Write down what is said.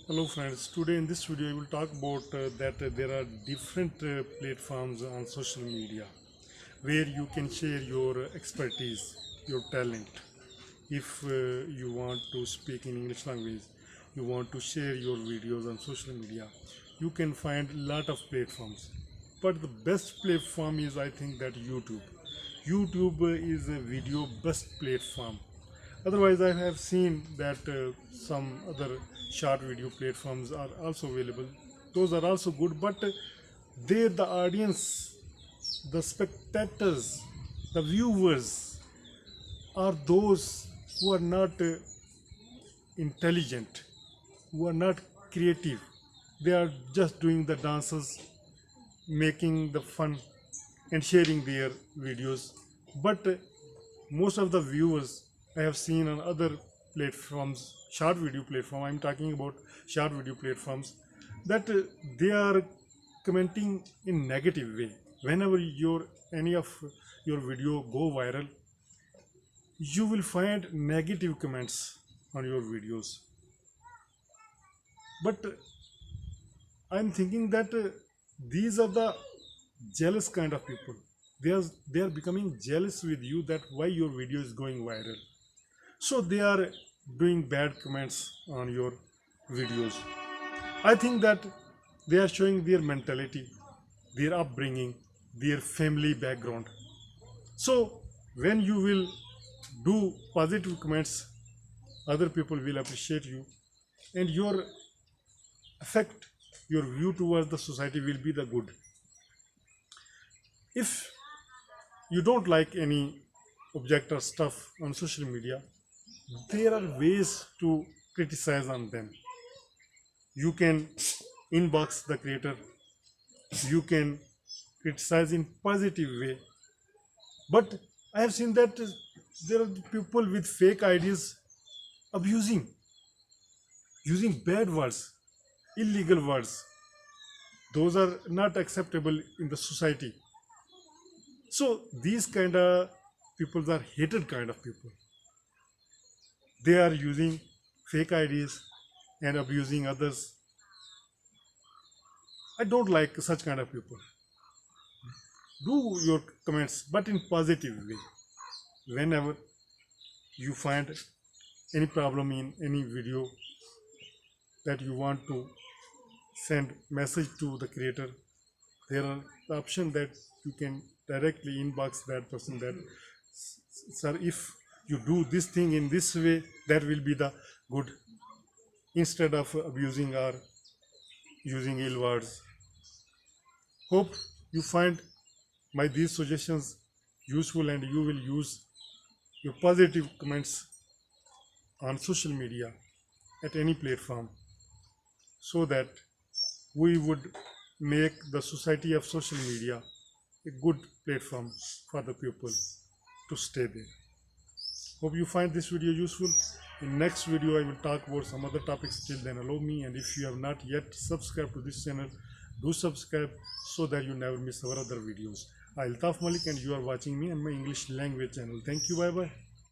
Hello friends, today in this video I will talk about that there are different platforms on social media where you can share your expertise, your talent. If you want to speak in English language, you want to share your videos on social media, you can find a lot of platforms. But the best platform is, I think, that YouTube. YouTube is a video best platform. Otherwise, I have seen that some other short video platforms are also available. Those are also good, but there the audience, the spectators, the viewers are those who are not intelligent, who are not creative. They are just doing the dances, making the fun, and sharing their videos. But most of the viewers I have seen on other platforms, short video platform, I'm talking about short video platforms, that they are commenting in negative way. Whenever any of your video go viral, you will find negative comments on your videos. But I'm thinking that these are the jealous kind of people. They are becoming jealous with you, that why your video is going viral. So they are doing bad comments on your videos. I think that they are showing their mentality, their upbringing, their family background. So when you will do positive comments, other people will appreciate you, and your effect, your view towards the society will be the good. If you don't like any object or stuff on social media, there are ways to criticize on them. You can inbox the creator, you can criticize in positive way. But I have seen that there are people with fake ideas abusing, using bad words, illegal words. Those are not acceptable in the society. So these kind of people are hated kind of people. They are using fake ideas and abusing others. I don't like such kind of people. Do your comments, but in positive way. Whenever you find any problem in any video that you want to send message to the creator, there are the option that you can directly inbox that person, that sir, if you do this thing in this way, that will be the good, instead of abusing or using ill words. Hope you find my these suggestions useful, and you will use your positive comments on social media at any platform, so that we would make the society of social media a good platform for the people to stay there. Hope you find this video useful. In next video I will talk about some other topics. Till then, allow me, and if you have not yet subscribed to this channel, do subscribe so that you never miss our other videos. Altaf Malik, and you are watching me on my English language channel. Thank you. Bye bye.